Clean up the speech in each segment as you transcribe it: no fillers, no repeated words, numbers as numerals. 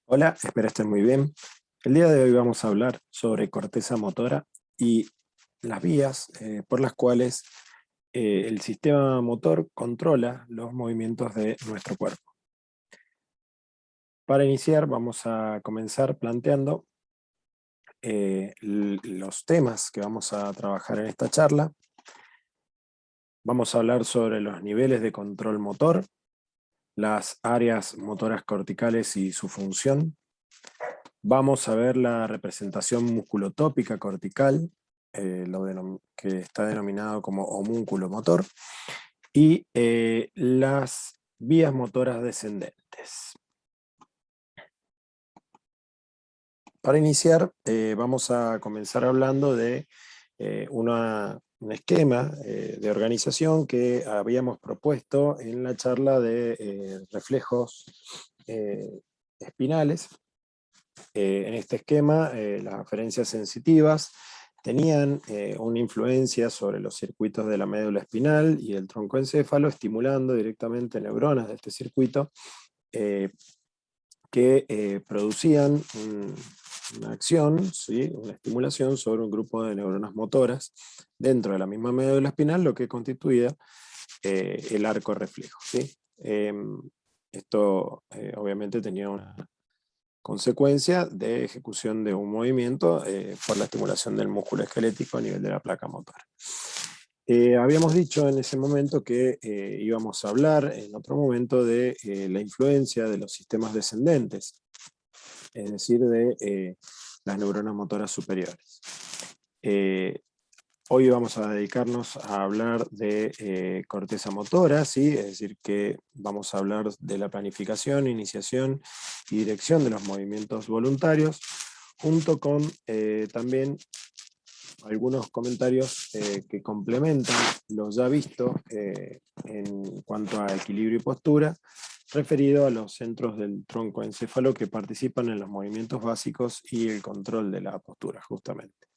Hola, espero estés muy bien. El día de hoy vamos a hablar sobre corteza motora y las vías por las cuales el sistema motor controla los movimientos de nuestro cuerpo. Para iniciar vamos a comenzar planteando los temas que vamos a trabajar en esta charla. Vamos a hablar sobre los niveles de control motor, las áreas motoras corticales y su función. Vamos a ver la representación musculotópica cortical, que está denominado como homúnculo motor, y las vías motoras descendentes. Para iniciar, vamos a comenzar hablando de un esquema de organización que habíamos propuesto en la charla de reflejos espinales. En este esquema, las aferencias sensitivas tenían una influencia sobre los circuitos de la médula espinal y el troncoencéfalo, estimulando directamente neuronas de este circuito que producían una acción, ¿sí? Una estimulación sobre un grupo de neuronas motoras dentro de la misma médula espinal, lo que constituía el arco reflejo, ¿sí? Esto obviamente tenía una consecuencia de ejecución de un movimiento por la estimulación del músculo esquelético a nivel de la placa motora. Habíamos dicho en ese momento que íbamos a hablar en otro momento de la influencia de los sistemas descendentes, es decir, de las neuronas motoras superiores. Hoy vamos a dedicarnos a hablar de corteza motora, ¿sí? Es decir, que vamos a hablar de la planificación, iniciación y dirección de los movimientos voluntarios, junto con también algunos comentarios que complementan lo ya visto en cuanto a equilibrio y postura, referido a los centros del troncoencéfalo que participan en los movimientos básicos y el control de la postura, justamente.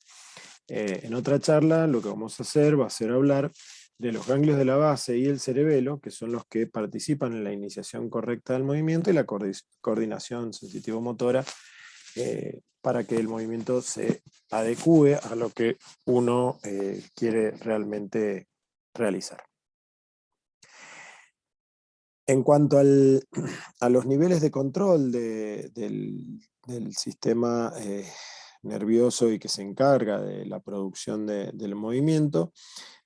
En otra charla lo que vamos a hacer va a ser hablar de los ganglios de la base y el cerebelo, que son los que participan en la iniciación correcta del movimiento y la coordinación sensitivo-motora para que el movimiento se adecue a lo que uno quiere realmente realizar. En cuanto a los niveles de control del sistema nervioso y que se encarga de la producción del movimiento,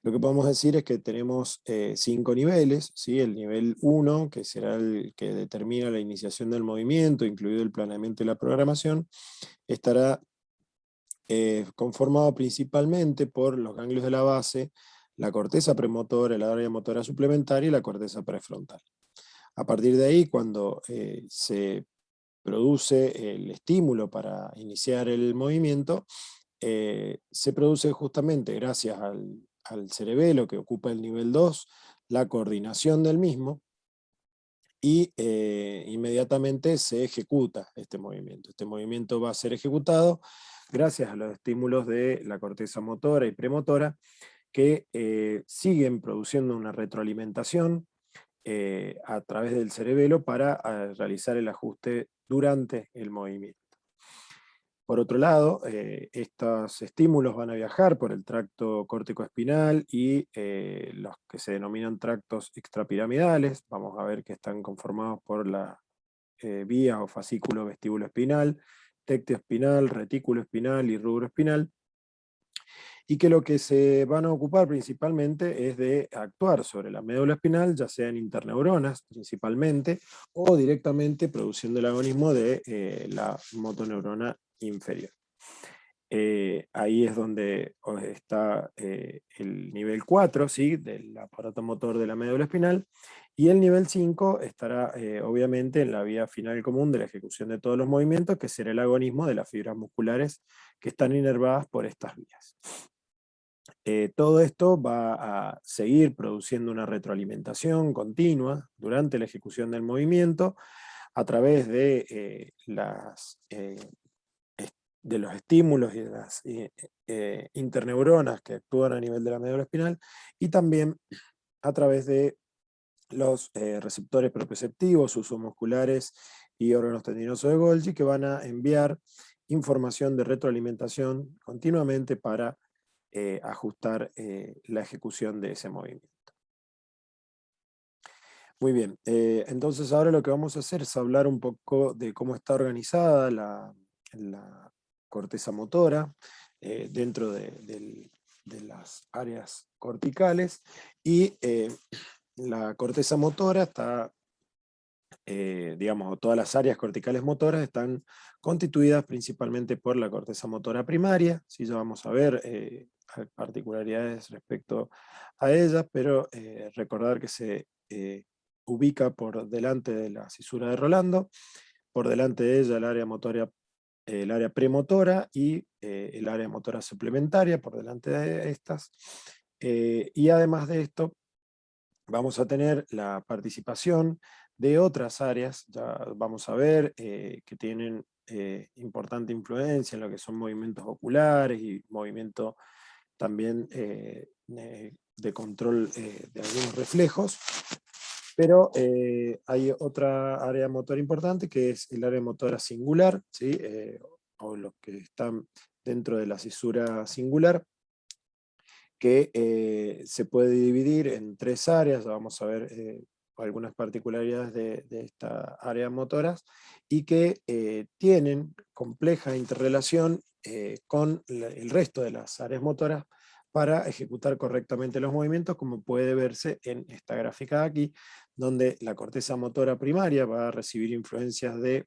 lo que podemos decir es que tenemos 5 niveles, ¿sí? El nivel 1, que será el que determina la iniciación del movimiento, incluido el planeamiento y la programación, estará conformado principalmente por los ganglios de la base, la corteza premotora, el área motora suplementaria y la corteza prefrontal. A partir de ahí, cuando se produce el estímulo para iniciar el movimiento, se produce justamente gracias al cerebelo que ocupa el nivel 2, la coordinación del mismo, y inmediatamente se ejecuta este movimiento. Este movimiento va a ser ejecutado gracias a los estímulos de la corteza motora y premotora que siguen produciendo una retroalimentación a través del cerebelo para realizar el ajuste durante el movimiento. Por otro lado, estos estímulos van a viajar por el tracto córtico-espinal y los que se denominan tractos extrapiramidales. Vamos a ver que están conformados por la vía o fascículo vestíbulo espinal, tectio espinal, retículo espinal y rubro espinal, y que lo que se van a ocupar principalmente es de actuar sobre la médula espinal, ya sea en interneuronas principalmente, o directamente produciendo el agonismo de la motoneurona inferior. Ahí es donde está el nivel 4, ¿sí? Del aparato motor de la médula espinal, y el nivel 5 estará obviamente en la vía final común de la ejecución de todos los movimientos, que será el agonismo de las fibras musculares que están inervadas por estas vías. Todo esto va a seguir produciendo una retroalimentación continua durante la ejecución del movimiento a través de de los estímulos y de las interneuronas que actúan a nivel de la médula espinal, y también a través de los receptores proprioceptivos, usomusculares y órganos tendinosos de Golgi, que van a enviar información de retroalimentación continuamente para ajustar la ejecución de ese movimiento. Muy bien, entonces ahora lo que vamos a hacer es hablar un poco de cómo está organizada la corteza motora dentro de las áreas corticales, y la corteza motora está, digamos, todas las áreas corticales motoras están constituidas principalmente por la corteza motora primaria. Sí, ya vamos a ver particularidades respecto a ella, pero recordar que se ubica por delante de la cisura de Rolando, por delante de ella el área premotora y el área motora suplementaria por delante de estas. Y además de esto, vamos a tener la participación de otras áreas, ya vamos a ver, que tienen importante influencia en lo que son movimientos oculares y movimiento también de control de algunos reflejos. Pero hay otra área motora importante, que es el área motora singular, ¿sí? O los que están dentro de la cisura singular, que se puede dividir en 3 áreas. Vamos a ver algunas particularidades de estas áreas motoras, y que tienen compleja interrelación con el resto de las áreas motoras para ejecutar correctamente los movimientos, como puede verse en esta gráfica de aquí, donde la corteza motora primaria va a recibir influencias de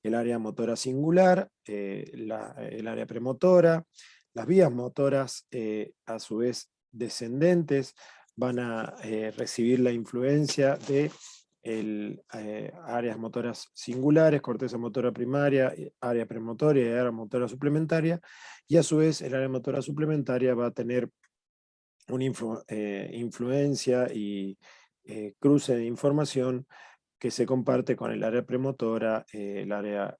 el área motora singular, el área premotora. Las vías motoras, a su vez descendentes, van a recibir la influencia de áreas motoras singulares, corteza motora primaria, área premotora y área motora suplementaria, y a su vez el área motora suplementaria va a tener una influencia y cruce de información que se comparte con el área premotora, el área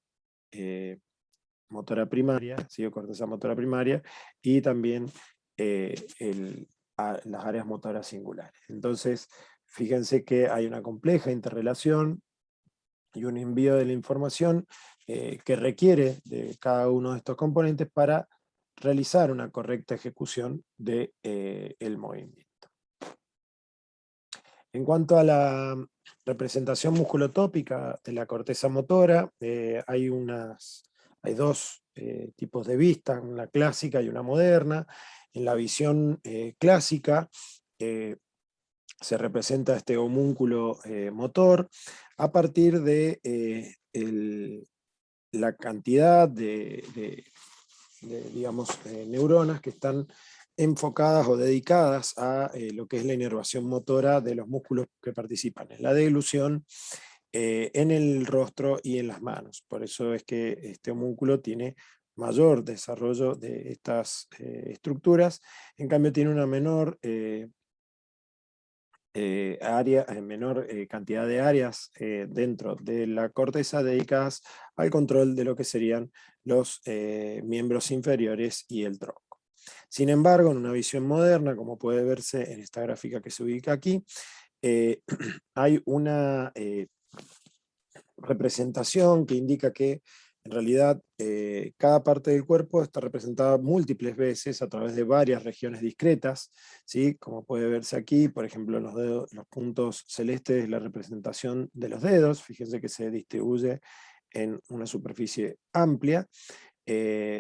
motora primaria, ¿sí? O corteza motora primaria, y también las áreas motoras singulares. Entonces, fíjense que hay una compleja interrelación y un envío de la información que requiere de cada uno de estos componentes para realizar una correcta ejecución del movimiento. En cuanto a la representación musculotópica de la corteza motora, hay 2 tipos de vista, una clásica y una moderna. En la visión clásica se representa este homúnculo motor a partir de la cantidad de digamos, neuronas que están enfocadas o dedicadas a lo que es la inervación motora de los músculos que participan en la deglución, en el rostro y en las manos. Por eso es que este homúnculo tiene mayor desarrollo de estas estructuras. En cambio tiene una menor menor cantidad de áreas dentro de la corteza dedicadas al control de lo que serían los miembros inferiores y el tronco. Sin embargo, en una visión moderna, como puede verse en esta gráfica que se ubica aquí, hay una representación que indica que en realidad cada parte del cuerpo está representada múltiples veces a través de varias regiones discretas, ¿sí? Como puede verse aquí, por ejemplo, los puntos celestes es la representación de los dedos. Fíjense que se distribuye en una superficie amplia,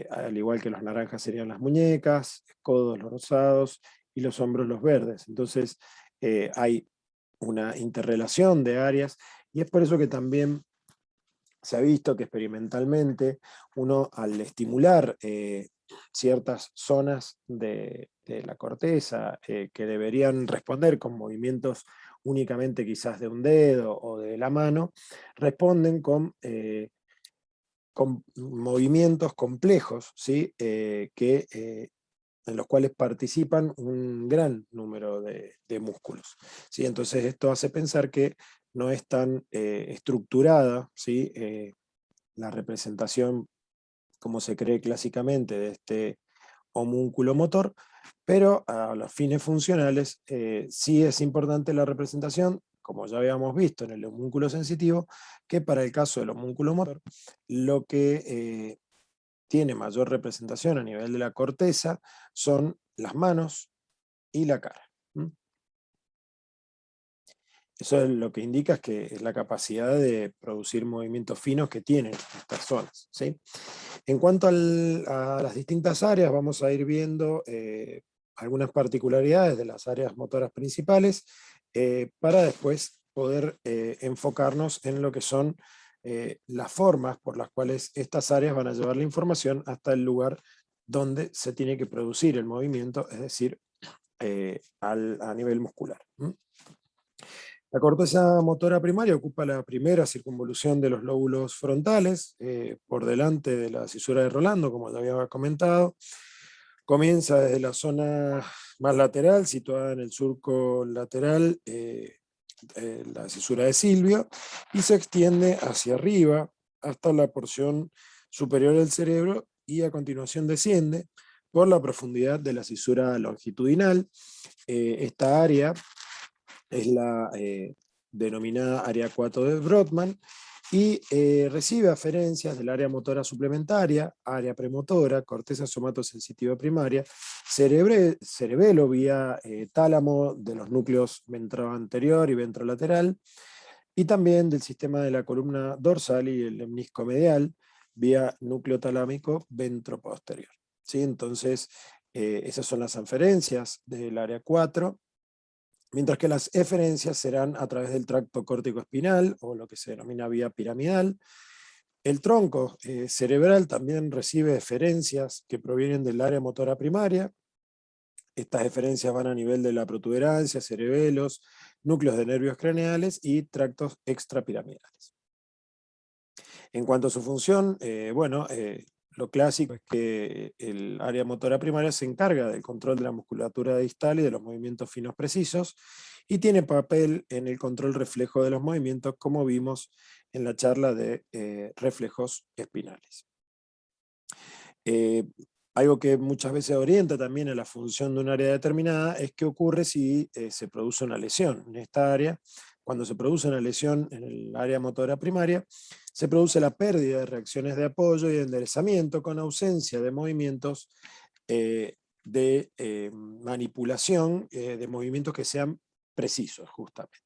al igual que los naranjas serían las muñecas, codos los rosados y los hombros los verdes. Entonces hay una interrelación de áreas, y es por eso que también se ha visto que experimentalmente uno, al estimular ciertas zonas de la corteza que deberían responder con movimientos únicamente quizás de un dedo o de la mano, responden con movimientos complejos, ¿sí? En los cuales participan un gran número de músculos, ¿sí? Entonces esto hace pensar que no es tan estructurada, ¿sí? La representación como se cree clásicamente de este homúnculo motor, pero a los fines funcionales sí es importante la representación como ya habíamos visto en el homúnculo sensitivo, que para el caso del homúnculo motor, lo que tiene mayor representación a nivel de la corteza son las manos y la cara. Eso es lo que indica es la capacidad de producir movimientos finos que tienen estas zonas, ¿sí? En cuanto a las distintas áreas, vamos a ir viendo algunas particularidades de las áreas motoras principales para después poder enfocarnos en lo que son las formas por las cuales estas áreas van a llevar la información hasta el lugar donde se tiene que producir el movimiento, es decir, a nivel muscular. La corteza motora primaria ocupa la primera circunvolución de los lóbulos frontales, por delante de la cisura de Rolando, como ya había comentado. Comienza desde la zona más lateral, situada en el surco lateral, la cisura de Silvio, y se extiende hacia arriba hasta la porción superior del cerebro y a continuación desciende por la profundidad de la cisura longitudinal. Esta área es la denominada área 4 de Brodmann, y recibe aferencias del área motora suplementaria, área premotora, corteza somatosensitiva primaria, cerebelo vía tálamo de los núcleos ventroanterior y ventrolateral, y también del sistema de la columna dorsal y el lemnisco medial vía núcleo talámico ventroposterior. ¿Sí? Entonces, esas son las aferencias del área 4. Mientras que las eferencias serán a través del tracto córtico-espinal, o lo que se denomina vía piramidal. El tronco cerebral también recibe eferencias que provienen del área motora primaria. Estas eferencias van a nivel de la protuberancia, cerebelos, núcleos de nervios craneales y tractos extrapiramidales. En cuanto a su función, lo clásico es que el área motora primaria se encarga del control de la musculatura distal y de los movimientos finos precisos, y tiene papel en el control reflejo de los movimientos, como vimos en la charla de reflejos espinales. Algo que muchas veces orienta también a la función de un área determinada es qué ocurre si se produce una lesión en esta área. Cuando se produce una lesión en el área motora primaria, se produce la pérdida de reacciones de apoyo y de enderezamiento, con ausencia de movimientos de manipulación, de movimientos que sean precisos, justamente.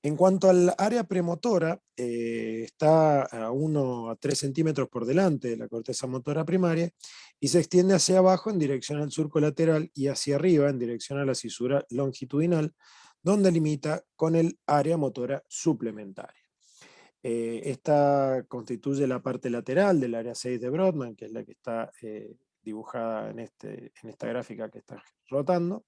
En cuanto al área premotora, está a 1 a 3 centímetros por delante de la corteza motora primaria, y se extiende hacia abajo en dirección al surco lateral y hacia arriba en dirección a la cisura longitudinal, donde limita con el área motora suplementaria. Esta constituye la parte lateral del área 6 de Brodmann, que es la que está dibujada en esta gráfica que está rotando.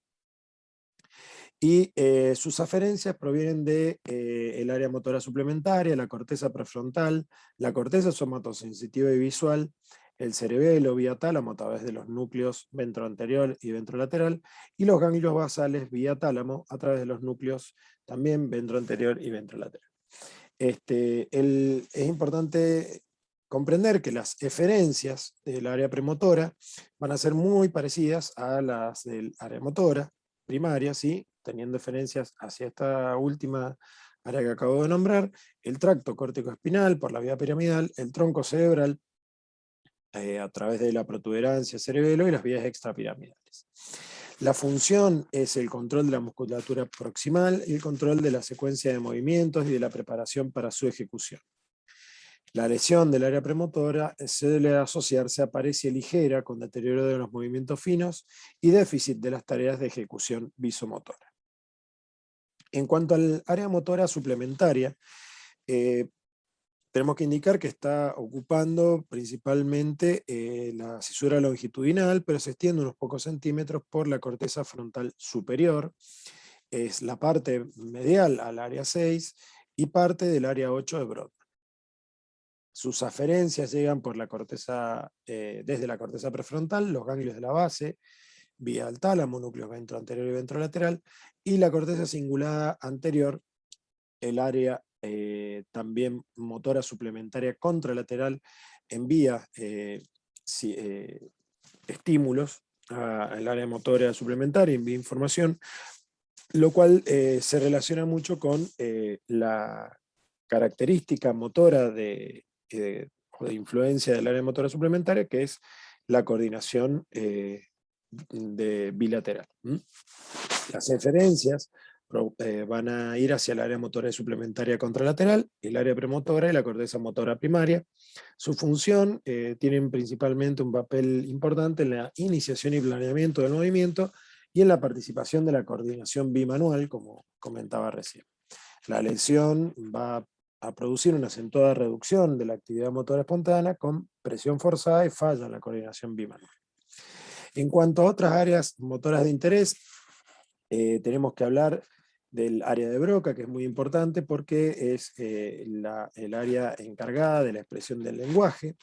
Y sus aferencias provienen del área motora suplementaria, la corteza prefrontal, la corteza somatosensitiva y visual, el cerebelo vía tálamo a través de los núcleos ventroanterior y ventrolateral, y los ganglios basales vía tálamo a través de los núcleos también ventroanterior y ventrolateral. Es importante comprender que las eferencias del área premotora van a ser muy parecidas a las del área motora primaria, ¿sí? Teniendo eferencias hacia esta última área que acabo de nombrar, el tracto córtico-espinal por la vía piramidal, el tronco cerebral a través de la protuberancia cerebelo y las vías extrapiramidales. La función es el control de la musculatura proximal y el control de la secuencia de movimientos y de la preparación para su ejecución. La lesión del área premotora suele asociarse a paresia ligera con deterioro de los movimientos finos y déficit de las tareas de ejecución visomotora. En cuanto al área motora suplementaria, tenemos que indicar que está ocupando principalmente la cisura longitudinal, pero se extiende unos pocos centímetros por la corteza frontal superior. Es la parte medial al área 6 y parte del área 8 de Brodmann. Sus aferencias llegan por la corteza, desde la corteza prefrontal, los ganglios de la base, vía el tálamo, núcleos ventroanterior y ventrolateral, y la corteza cingulada anterior, el área también motora suplementaria contralateral, envía estímulos al área motora suplementaria, envía información lo cual se relaciona mucho con la característica motora o de influencia del área motora suplementaria, que es la coordinación bilateral. Las eferencias van a ir hacia el área motora suplementaria contralateral, el área premotora y la corteza motora primaria. Su función tienen principalmente un papel importante en la iniciación y planeamiento del movimiento y en la participación de la coordinación bimanual, como comentaba recién. La lesión va a producir una acentuada reducción de la actividad motora espontánea con presión forzada y falla en la coordinación bimanual. En cuanto a otras áreas motoras de interés, tenemos que hablar del área de Broca, que es muy importante porque es el área encargada de la expresión del lenguaje.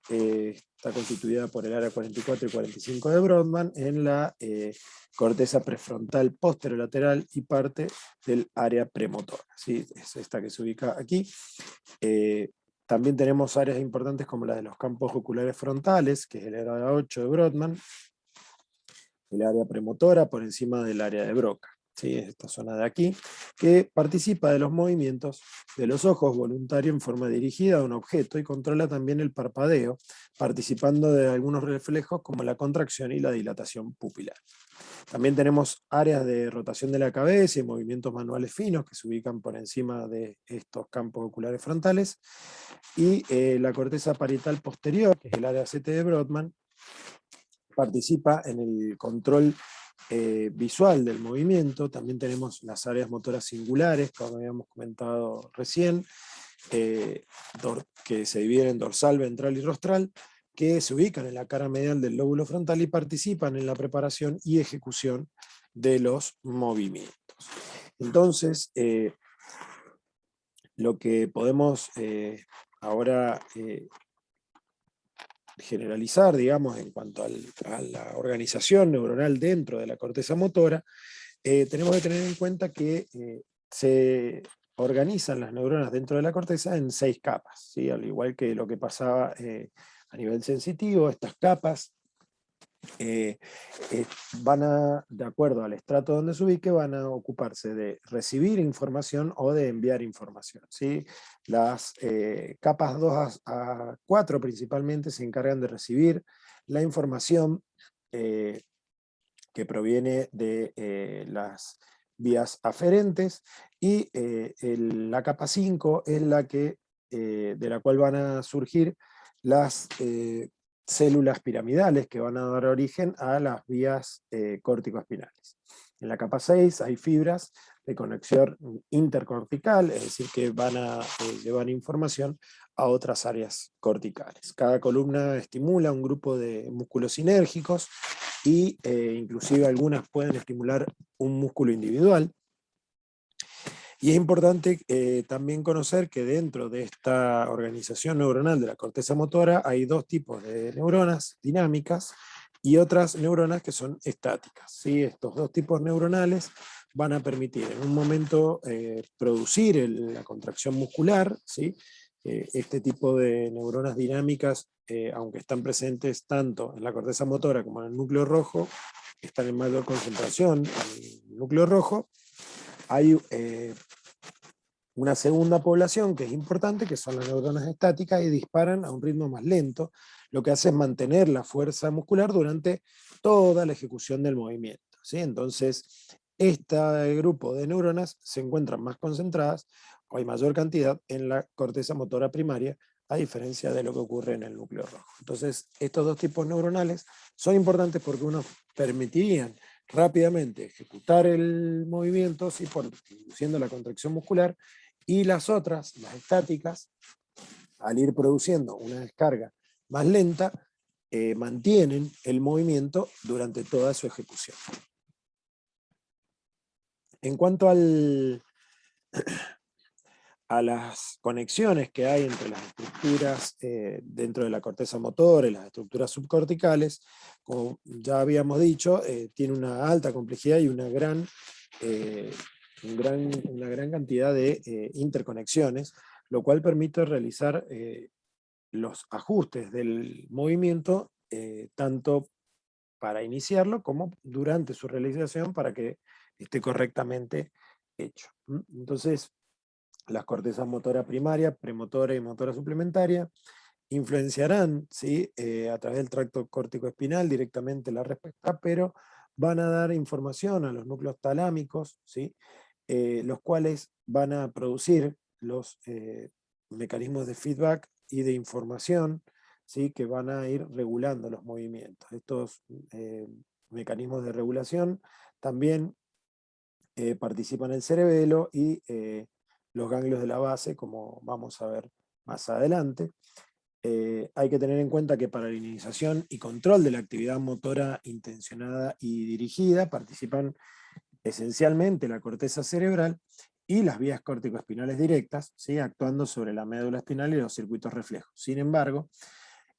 Está constituida por el área 44 y 45 de Brodmann en la corteza prefrontal posterolateral y parte del área premotora. ¿Sí? Es esta que se ubica aquí. También tenemos áreas importantes como la de los campos oculares frontales, que es el área 8 de Brodmann, el área premotora por encima del área de Broca. ¿Sí? Esta zona de aquí, que participa de los movimientos de los ojos voluntario en forma dirigida a un objeto y controla también el parpadeo, participando de algunos reflejos como la contracción y la dilatación pupilar. También tenemos áreas de rotación de la cabeza y movimientos manuales finos que se ubican por encima de estos campos oculares frontales, y la corteza parietal posterior, que es el área 7 de Brodmann, participa en el control visual del movimiento. También tenemos las áreas motoras singulares, como habíamos comentado recién, que se dividen en dorsal, ventral y rostral, que se ubican en la cara medial del lóbulo frontal y participan en la preparación y ejecución de los movimientos. Entonces, lo que podemos ahora generalizar, digamos, en cuanto a la organización neuronal dentro de la corteza motora, tenemos que tener en cuenta que se organizan las neuronas dentro de la corteza en 6 capas, ¿sí? Al igual que lo que pasaba a nivel sensitivo, estas capas van a, de acuerdo al estrato donde se ubique, van a ocuparse de recibir información o de enviar información, ¿sí? Las capas 2 a 4 principalmente se encargan de recibir la información que proviene de las vías aferentes, y la capa 5 es la que, de la cual van a surgir las células piramidales que van a dar origen a las vías córtico-espinales. En la capa 6 hay fibras de conexión intercortical, es decir, que van a llevar información a otras áreas corticales. Cada columna estimula un grupo de músculos sinérgicos y inclusive algunas pueden estimular un músculo individual. Y es importante también conocer que dentro de esta organización neuronal de la corteza motora hay 2 tipos de neuronas dinámicas y otras neuronas que son estáticas, ¿sí? Estos 2 tipos neuronales van a permitir en un momento producir la contracción muscular, ¿sí? Este tipo de neuronas dinámicas, aunque están presentes tanto en la corteza motora como en el núcleo rojo, están en mayor concentración en el núcleo rojo. Hay una segunda población que es importante, que son las neuronas estáticas, y disparan a un ritmo más lento. Lo que hace es mantener la fuerza muscular durante toda la ejecución del movimiento, ¿sí? Entonces, este grupo de neuronas se encuentran más concentradas, o hay mayor cantidad, en la corteza motora primaria, a diferencia de lo que ocurre en el núcleo rojo. Entonces, estos 2 tipos neuronales son importantes porque unos permitirían rápidamente ejecutar el movimiento, ¿sí? Induciendo la contracción muscular, y las otras, las estáticas, al ir produciendo una descarga más lenta, mantienen el movimiento durante toda su ejecución. En cuanto a las conexiones que hay entre las estructuras dentro de la corteza motora y las estructuras subcorticales, como ya habíamos dicho, tiene una alta complejidad y una gran cantidad de interconexiones, lo cual permite realizar los ajustes del movimiento tanto para iniciarlo como durante su realización, para que esté correctamente hecho. Entonces, las cortezas motora primaria, premotora y motora suplementaria influenciarán, ¿sí? A través del tracto córtico-espinal directamente la respuesta, pero van a dar información a los núcleos talámicos, ¿sí? Los cuales van a producir los mecanismos de feedback y de información, ¿sí? Que van a ir regulando los movimientos. Estos mecanismos de regulación también participan el cerebelo y los ganglios de la base, como vamos a ver más adelante. Hay que tener en cuenta que para la iniciación y control de la actividad motora intencionada y dirigida participan esencialmente la corteza cerebral y las vías córtico-espinales directas, ¿sí? Actuando sobre la médula espinal y los circuitos reflejos. Sin embargo,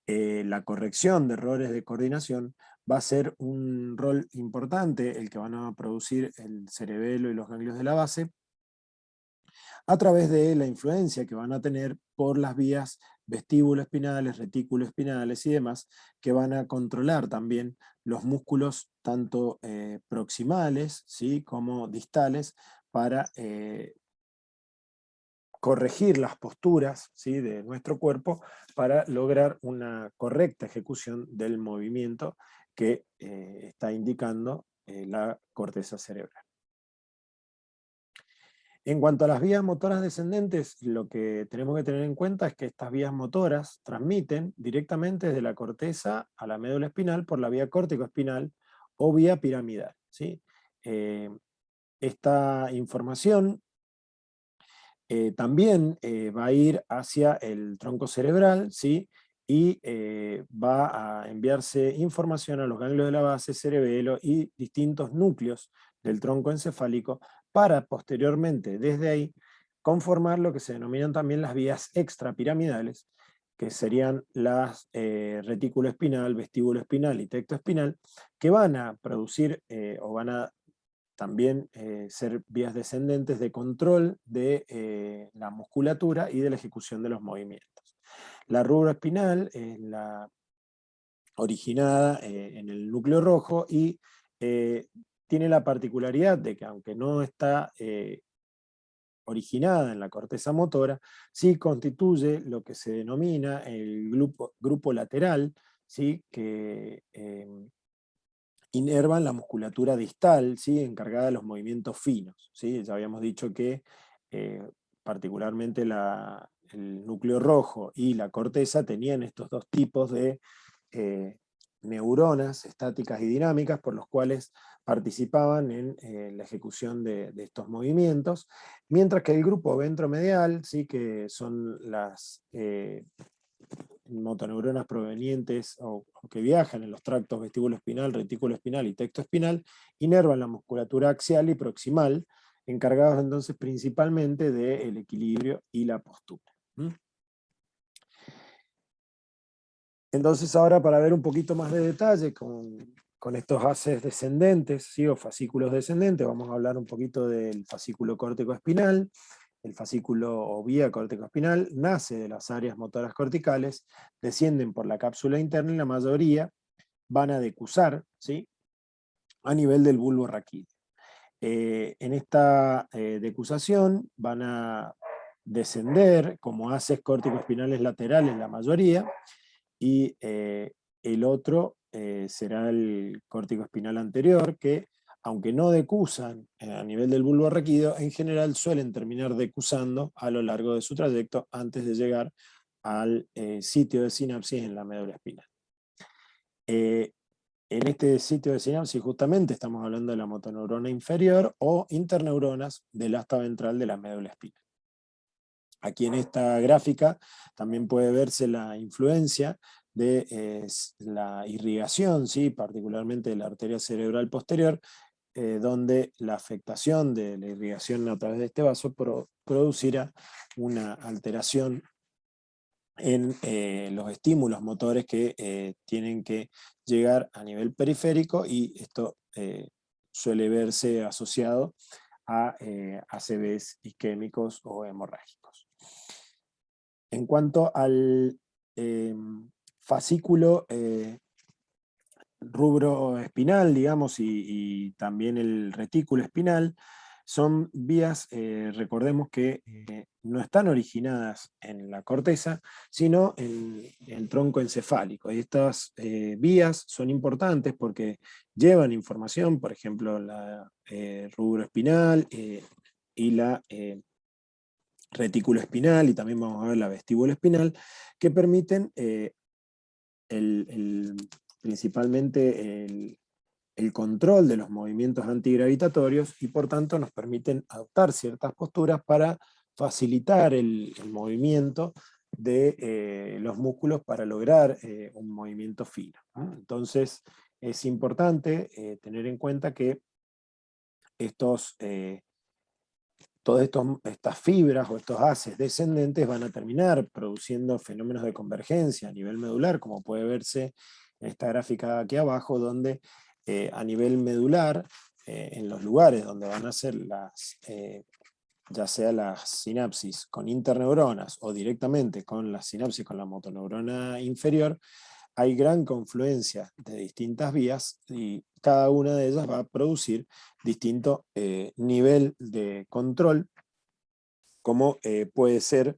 la corrección de errores de coordinación va a ser un rol importante el que van a producir el cerebelo y los ganglios de la base, a través de la influencia que van a tener por las vías vestíbulo-espinales, retículo-espinales y demás, que van a controlar también los músculos tanto proximales, ¿sí? Como distales, para corregir las posturas, ¿sí? De nuestro cuerpo para lograr una correcta ejecución del movimiento que está indicando la corteza cerebral. En cuanto a las vías motoras descendentes, lo que tenemos que tener en cuenta es que estas vías motoras transmiten directamente desde la corteza a la médula espinal por la vía córtico-espinal o vía piramidal, ¿sí? Esta información también va a ir hacia el tronco cerebral, ¿sí? Y va a enviarse información a los ganglios de la base, cerebelo y distintos núcleos del tronco encefálico para posteriormente, desde ahí, conformar lo que se denominan también las vías extrapiramidales, que serían las retículo espinal, vestíbulo espinal y tecto espinal, que van a producir o van a también ser vías descendentes de control de la musculatura y de la ejecución de los movimientos. La rubra espinal es la originada en el núcleo rojo y tiene la particularidad de que aunque no está originada en la corteza motora, sí constituye lo que se denomina el grupo lateral, ¿sí? Que inervan la musculatura distal, ¿sí? Encargada de los movimientos finos, ¿sí? Ya habíamos dicho que particularmente el núcleo rojo y la corteza tenían estos dos tipos de neuronas estáticas y dinámicas por los cuales participaban en la ejecución de estos movimientos, mientras que el grupo ventromedial, ¿sí? Que son las motoneuronas provenientes o que viajan en los tractos vestíbulo espinal, retículo espinal y tecto espinal, inervan la musculatura axial y proximal, encargados entonces principalmente del equilibrio y la postura. Entonces ahora, para ver un poquito más de detalle con estos haces descendentes, ¿sí? O fascículos descendentes, vamos a hablar un poquito del fascículo córtico-espinal. El fascículo o vía córtico-espinal nace de las áreas motoras corticales, descienden por la cápsula interna y la mayoría van a decusar, ¿sí? A nivel del bulbo raquídeo. En esta decusación van a descender como haces córtico-espinales laterales la mayoría, y el otro será el córtico espinal anterior, que aunque no decusan a nivel del bulbo raquídeo, en general suelen terminar decusando a lo largo de su trayecto antes de llegar al sitio de sinapsis en la médula espinal. En este sitio de sinapsis justamente estamos hablando de la motoneurona inferior o interneuronas del asta ventral de la médula espinal. Aquí en esta gráfica también puede verse la influencia de la irrigación, ¿sí? Particularmente de la arteria cerebral posterior, donde la afectación de la irrigación a través de este vaso producirá una alteración en los estímulos motores que tienen que llegar a nivel periférico, y esto suele verse asociado a ACVs isquémicos o hemorrágicos. En cuanto al fascículo rubro espinal, digamos, y también el retículo espinal, son vías, recordemos que no están originadas en la corteza, sino en el tronco encefálico. Y estas vías son importantes porque llevan información, por ejemplo, la rubro espinal y la retículo espinal, y también vamos a ver la vestíbulo espinal, que permiten principalmente el control de los movimientos antigravitatorios, y por tanto nos permiten adoptar ciertas posturas para facilitar el movimiento de los músculos para lograr un movimiento fino, ¿no? Entonces es importante tener en cuenta que todas estas fibras o estos haces descendentes van a terminar produciendo fenómenos de convergencia a nivel medular, como puede verse en esta gráfica aquí abajo, donde a nivel medular, en los lugares donde van a ser ya sea las sinapsis con interneuronas o directamente con la sinapsis con la motoneurona inferior, hay gran confluencia de distintas vías y cada una de ellas va a producir distinto nivel de control, como puede ser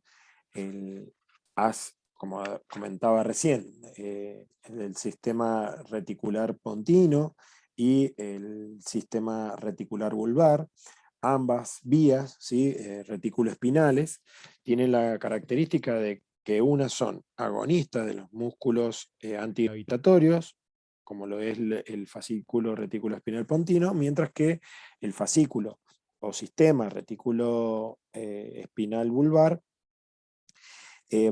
el haz, como comentaba recién, el sistema reticular pontino y el sistema reticular vulvar. Ambas vías, ¿sí? Retículo-espinales, tienen la característica de que unas son agonistas de los músculos antigravitatorios, como lo es el fascículo retículo-espinal pontino, mientras que el fascículo o sistema retículo espinal vulvar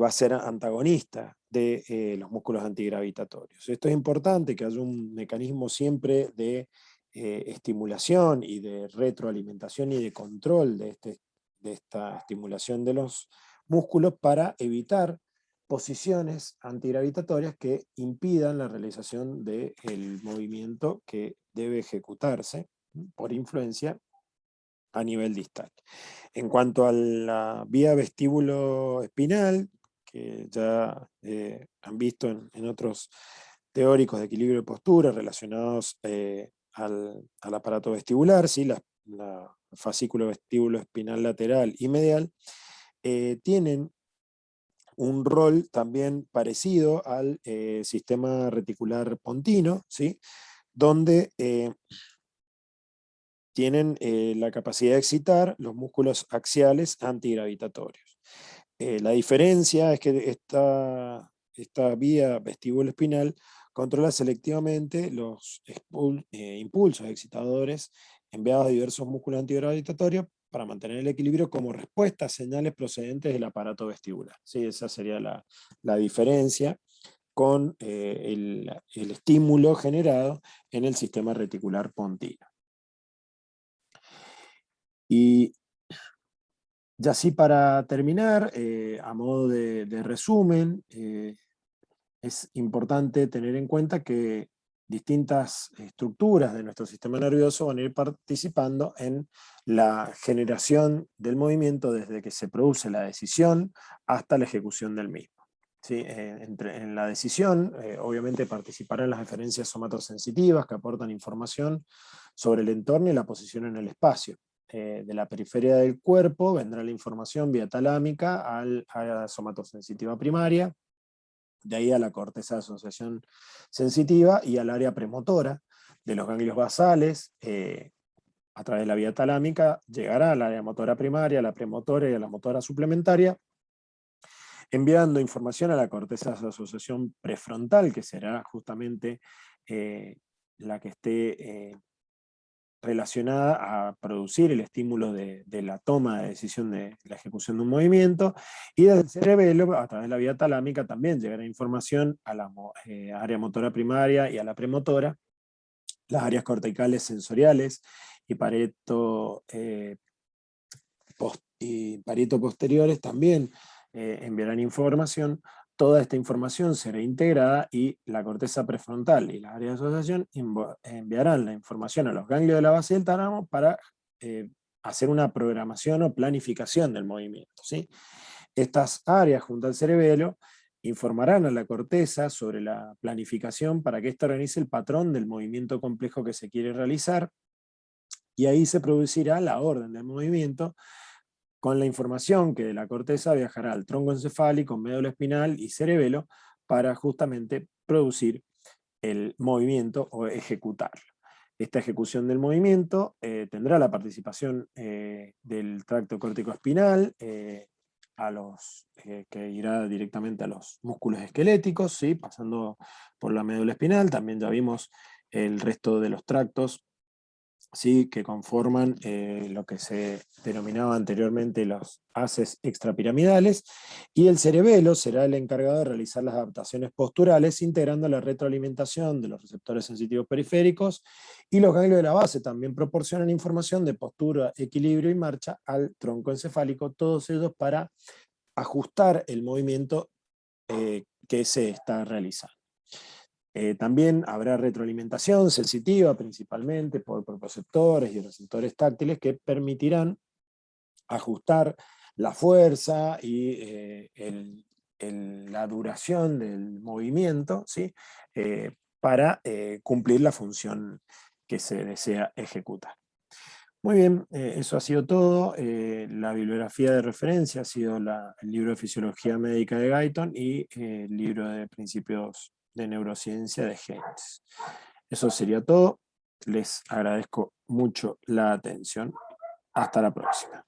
va a ser antagonista de los músculos antigravitatorios. Esto es importante, que haya un mecanismo siempre de estimulación y de retroalimentación y de control de esta estimulación de los músculos para evitar posiciones antigravitatorias que impidan la realización del movimiento que debe ejecutarse por influencia a nivel distal. En cuanto a la vía vestíbulo espinal, que ya han visto en otros teóricos de equilibrio de postura relacionados al aparato vestibular, ¿sí? La fascículo vestíbulo espinal lateral y medial, tienen un rol también parecido al sistema reticular pontino, ¿sí? Donde tienen la capacidad de excitar los músculos axiales antigravitatorios. La diferencia es que esta vía vestíbulo espinal controla selectivamente los impulsos excitadores enviados a diversos músculos antigravitatorios para mantener el equilibrio como respuesta a señales procedentes del aparato vestibular. ¿Sí? Esa sería la diferencia con el estímulo generado en el sistema reticular pontino. Y ya así para terminar, a modo de resumen, es importante tener en cuenta que distintas estructuras de nuestro sistema nervioso van a ir participando en la generación del movimiento desde que se produce la decisión hasta la ejecución del mismo. ¿Sí? En la decisión, obviamente participarán las referencias somatosensitivas que aportan información sobre el entorno y la posición en el espacio. De la periferia del cuerpo vendrá la información vía talámica a la somatosensitiva primaria, de ahí a la corteza de asociación sensitiva y al área premotora de los ganglios basales. A través de la vía talámica llegará al área motora primaria, a la premotora y a la motora suplementaria, enviando información a la corteza de asociación prefrontal, que será justamente la que esté relacionada a producir el estímulo de la toma de decisión de la ejecución de un movimiento, y desde el cerebelo, a través de la vía talámica, también llegará información a la área motora primaria y a la premotora, las áreas corticales sensoriales y y parieto posteriores también enviarán información. Toda esta información será integrada y la corteza prefrontal y la área de asociación enviarán la información a los ganglios de la base del tálamo para hacer una programación o planificación del movimiento, ¿sí? Estas áreas junto al cerebelo informarán a la corteza sobre la planificación para que ésta organice el patrón del movimiento complejo que se quiere realizar, y ahí se producirá la orden del movimiento, con la información que de la corteza viajará al tronco encefálico, médula espinal y cerebelo para justamente producir el movimiento o ejecutarlo. Esta ejecución del movimiento tendrá la participación del tracto córtico-espinal, que irá directamente a los músculos esqueléticos, ¿sí? Pasando por la médula espinal. También ya vimos el resto de los tractos, ¿sí? Que conforman lo que se denominaba anteriormente los haces extrapiramidales, y el cerebelo será el encargado de realizar las adaptaciones posturales, integrando la retroalimentación de los receptores sensitivos periféricos, y los ganglios de la base también proporcionan información de postura, equilibrio y marcha al tronco encefálico, todos ellos para ajustar el movimiento que se está realizando. También habrá retroalimentación sensitiva, principalmente por propioceptores y receptores táctiles, que permitirán ajustar la fuerza y la duración del movimiento, ¿sí? Para cumplir la función que se desea ejecutar. Muy bien, eso ha sido todo. La bibliografía de referencia ha sido el libro de Fisiología Médica de Guyton y el libro de Principios de Neurociencia de Haynes. Eso sería todo. Les agradezco mucho la atención. Hasta la próxima.